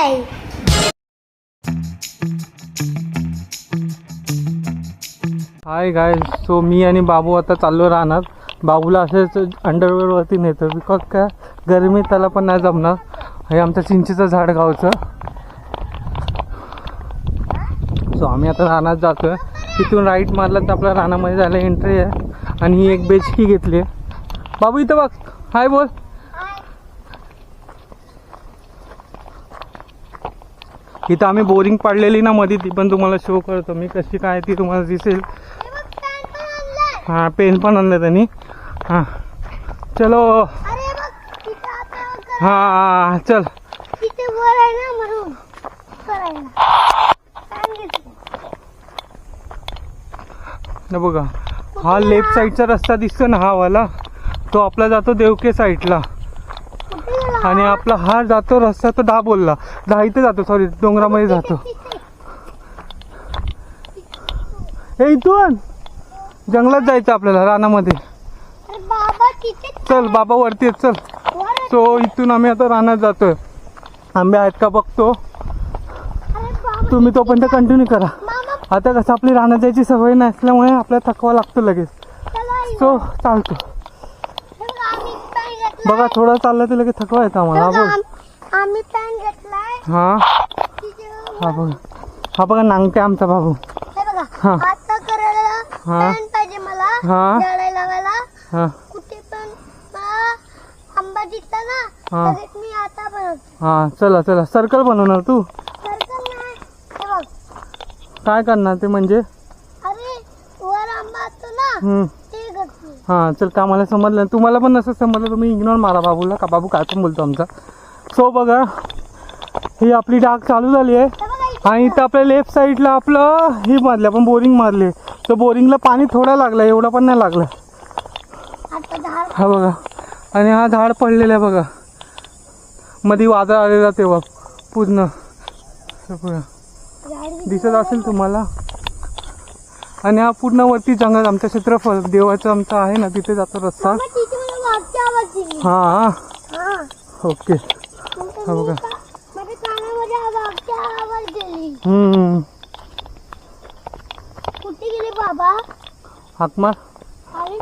आहे. Hi guys, so मी आणि बाबू आता चाललो राहणार. बाबूला असेच अंडरवेअरवरती नेतो बिकॉज काय गरमी त्याला पण नाही जमणार. हे आमचं चिंचेचं झाड गावचं. सो आम्ही आता रानात जातो आहे. तिथून राईट मारलं तर आपल्या रानामध्ये जायला एंट्री आहे. आणि ही एक बेचकी घेतली आहे. बाबू इथं बघ, हाय बोल. इथं आम्ही बोरिंग पाडलेली ना मध्ये, ती पण तुम्हाला शो करतो मी कशी काय ती तुम्हाला दिसेल. हां पेन पण आणलं त्यांनी. हां चलो. हां चल. बघा हा लेफ्ट साईडचा रस्ता दिसतो ना, हा वाला तो आपला जातो देवके साईडला. आणि आपला हा जातो रस्ता तो दाबोलला इथे जातो, सॉरी डोंगरामध्ये जातो. हे इथून जंगलात जायचं आपल्याला, रानामध्ये. चल बाबा वरती आहेत, चल. सो इथून आम्ही आता रानात जातोय. आंबे आहेत का बघतो, तुम्ही तोपर्यंत कंटिन्यू करा. आता कसं आपली रानात जायची सवय नसल्यामुळे आपल्याला थकवा लागतो लगेच. सो चालतो. बघा थोडं चाललं तर लगेच थकवा येतं आम्हाला. आम्ही पॅन घेतलाय. हा हा बघा, हा बघा नांगते आमचा बाबू. हा आता करायला पॅन पाहिजे मला. हा झाडे लावायला. हा कुठे पण आंबा दिसला ना तर मी आता बनवतो. हा चला चला. सर्कल बनवणार तू? सर्कल नाही, हे बघ. काय करणार ते म्हणजे? अरे वर आंबा असतो ना ते करतो. हा चल, का मला समजलं. तुम्हाला पण नसं समजलं तुम्ही इग्नोर मारा बाबूला, का बाबू काय पण बोलतो आमचा. सो बघा ही आपली डाग चालू झाली आहे. आणि इथं आपल्या लेफ्ट साईडला आपलं ही मारले आपण, बोरिंग मारले. तर बोरिंगला पाणी थोडं लागलं, एवढं पण नाही लागलं. हा बघा, आणि हा झाड पडलेलं आहे बघा, मध्ये वादळ आलेला तेव्हा पूर्ण सगळं दिसत असेल तुम्हाला. आणि हा पूर्ण वरती जंगल आमचं क्षेत्रफळ देवाचं आमचं आहे ना, तिथे जातो रस्ता. हा ओके. हा बघा कुठे गेले बाबा? हाक मार. अरे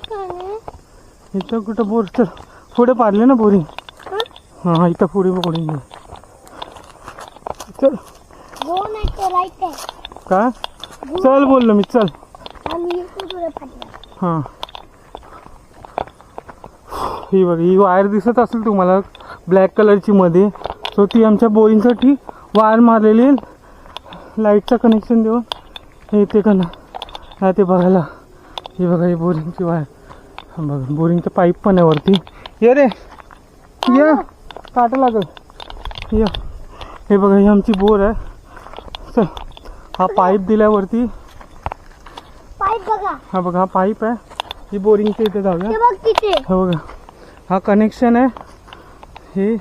इथं कुठं बोर, चल पुढे पाडले ना बोरिंग. हा इथं पुढे बोरिंग चल. गो नाही तो राईट आहे. काय चल बोललो मी, चल. हां ही बघ, ही वायर दिसत असेल तुम्हाला ब्लॅक कलरची मध्ये. सो ती आमच्या बोरिंगसाठी वायर मारलेली, लाईटचं कनेक्शन देऊन हे ते का नाही ते बघायला. ही बघा ही बोरिंगची वायर. हा बघा बोरिंगचं पाईप पण आहे वरती. ये रे या, काटा लागल या. हे बघा ही आमची बोर आहे. चल हा पाईप दिल्यावरती. हा बघा हा पाईप आहे. ही बोरिंगच्या इथे जाऊया. हा बघा हा कनेक्शन आहे. हे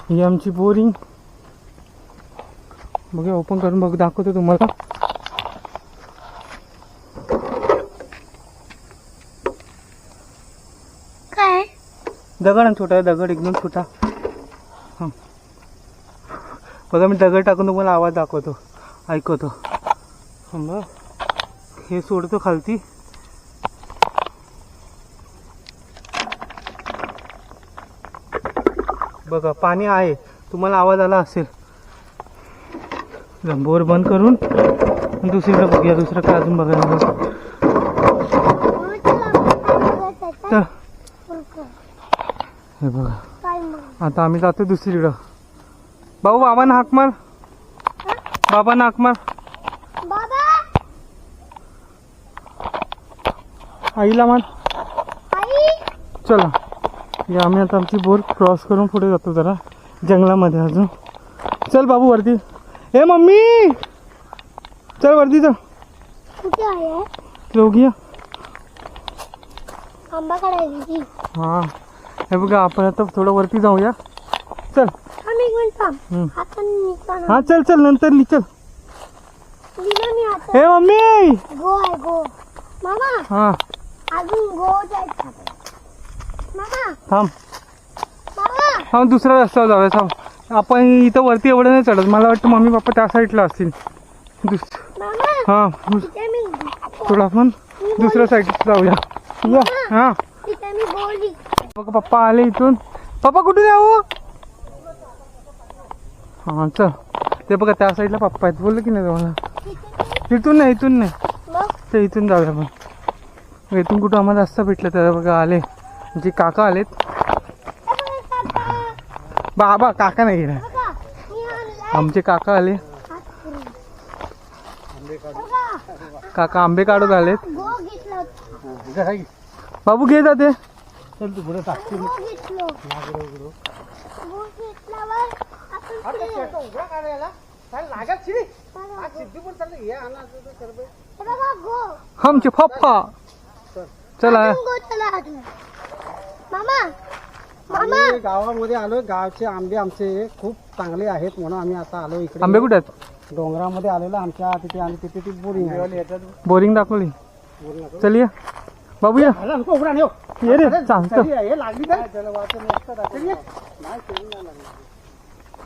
ही आमची बोरिंग. बघा ओपन करून बघ, दाखवतो तुम्हाला. काय दगड आहे, छोटा दगड, एकदम छोटा. हां बघा मी दगड टाकून तुम्हाला आवाज दाखवतो, ऐकवतो. बघ हे सोडतो खालती. बघा पाणी आहे, तुम्हाला आवाज आला असेल. बोर बंद करून दुसरीकडे बघूया, दुसरं काय अजून बघायला. तर हे बघा आता आम्ही जातो दुसरीकडं. भाऊ बाबांना हाक मार, बाबांना हाक मार. आईला मार. चला या, आम्ही आता आमची बोर क्रॉस करून पुढे जातो जरा जंगलामध्ये अजून. चल बाबू वरती. ए मम्मी चल वरती जा. कुठे आहे? लोगिया आंबा काढायची. हा हे बघा आपण आता थोडं वरती जाऊया. चल हा चल चल नंतर ली. चल हे मम्मी गो आहे गो मामा. हा अजून गो जायचं मामा. थांब. मामा हा दुसऱ्या रस्त्यावर जाऊया सांग. आपण इथं वरती एवढं नाही चढत. मला वाटतं मम्मी पप्पा त्या साईडला असतील. मामा हा तिथे मी थोडं आपण दुसऱ्या साईडला जाऊया. या हा तिथे मी बोलली. बघा पप्पा आले इथून. पप्पा कुठून यावं? हा चल. ते बघा त्या साईडला पप्पा आहेत. बोललं की नाही तुम्हाला? इथून नाही मग ते इथून जाऊया आपण. इथून कुठं आम्हाला रस्ता भेटला तर बघा आले जे काका आलेत. बाबा काका नाही गेला. आमचे काका आले. काका आंबे काढत आलेत. बाबू घे जाते. चल तू पुढे टाकते. आमचे पप्पा चला. मामा आम्ही गावामध्ये आलो. गावचे आंबे आमचे खूप चांगले आहेत म्हणून आम्ही आता आलो इकडे. आंबे कुठे आहेत? डोंगरामध्ये आलेलो आमच्या तिथे. आणि तिथे ती बोरिंग आहे. बोरिंग दाखवली. चल या बाबू या. ये रे चालतं.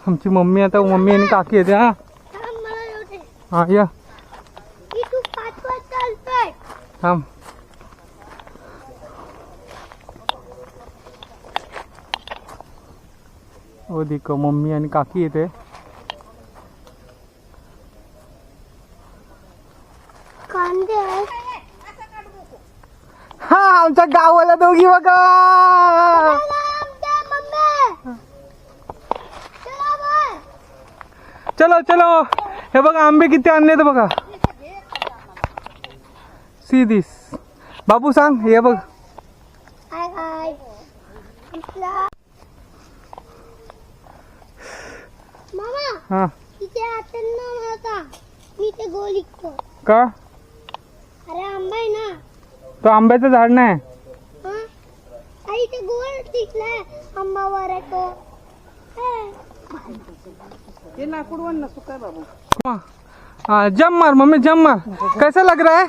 आमची मम्मी आता मम्मी आणि काकी येते. हा हा या तू 5 वाजता चालतोय. थांब. हो देखो मम्मी आणि काकी येते. कांदे हा आमच्या गावाला दोघी बघा. चलो चलो. हे बघा आंबे किती आणले तर बघा. See this. बाबू सांग. हे बघ मामा हा तिथे आताना होता. मी ते गोल लिखतो. का? अरे आंबा आहे ना. तो आंब्याचं झाड नाही. हा आई ते गोल टिकलाय आंबावर आहे तो. हे लाकूड वन ना सुकाय बाबू. हाँ जम मार मम्मी जम मार. कैसा लग रहा है?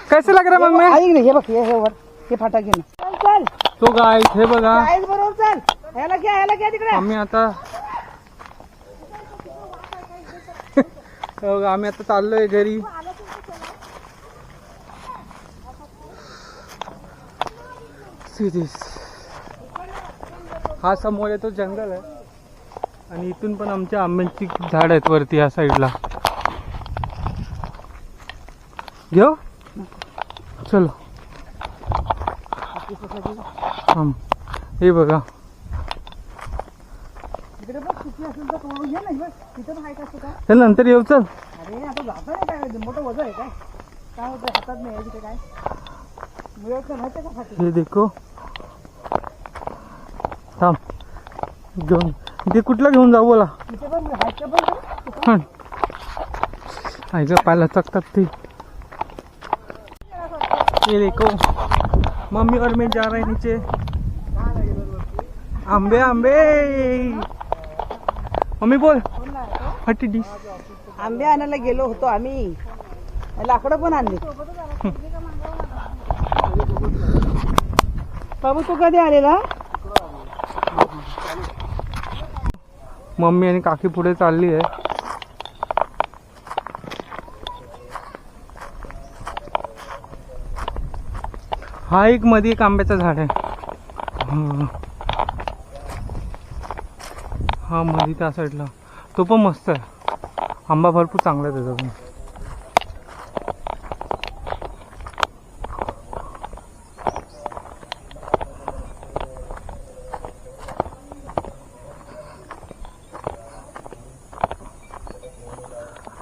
कैसा लग रहा है मम्मी? ऐक ना हे बघ हे वर हे फाटा घे ना. चल तो गाय हे बघा. बरोबर चल. ह्याला घ्या तिकडे. आम्ही आता हे बघा आम्ही आता चाललोय घरी. सिरीज हा समोर येतो जंगल आहे. आणि इथून पण आमच्या आंब्यांची झाड आहेत वरती या साईडला. घेऊ चलो. हे बघा तिकडे बघ किती असेल तर तोडून घे ना. तिथे पण आहे का काय? चल नंतर येऊ. चल अरे आता जाता नाही काय मोठं वजन आहे काय? काय होतं हातात नाही आहे तिथे काय मिळत माहिती का फाटी. हे देखो. थांब घेऊन ते कुठला घेऊन जाऊ बोला. तिथे पण हायचं पण आईचं पायला चकतात ते. ये देखो मम्मी और मैं जा रहे हैं नीचे. आंबे आंबे. मम्मी बोल. हटी डिश. आंबे आणायला गेलो होतो आम्ही. लाकडं पण आणली. बाबू तू कधी आलेला? मम्मी आणि काकी पुढे चालली आहे. हा एक मध्ये एक आंब्याचं झाड आहे. हा मध्ये त्या साईडला तो पण मस्त आहे. आंबा भरपूर चांगला आहे त्याचा पण.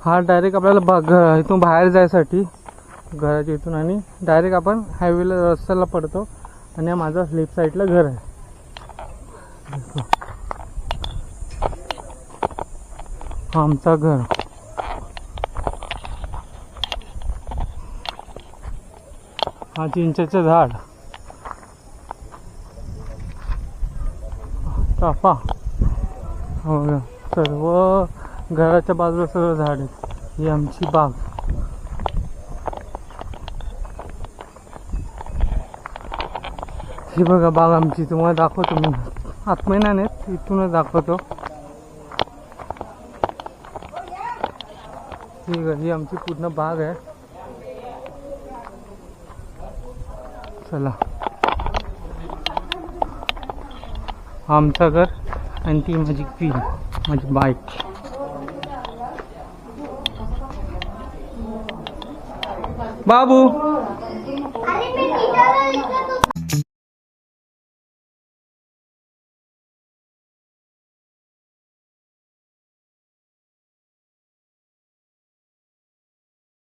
हा डायरेक्ट आपल्याला इथून बाहेर जायसाठी घराच्या इथून आणि डायरेक्ट आपण हायवेला रस्त्याला पडतो. आणि हा माझा लेफ्ट साईडला घर आहे. हा आमचा घर. हा चिंचेचं झाड. चाफा. हो बघा सर्व घराच्या बाजूला सगळं झाड आहेत. ही आमची बाग. ही बघा बाग आमची. तुम्हाला दाखवतो मी. आतमध्ये नाही नेत, इथूनच दाखवतो. ही आमची पूर्ण बाग आहे. चला, आमचं घर आणि ती माझी क्वीन, माझी बाईक. बाबू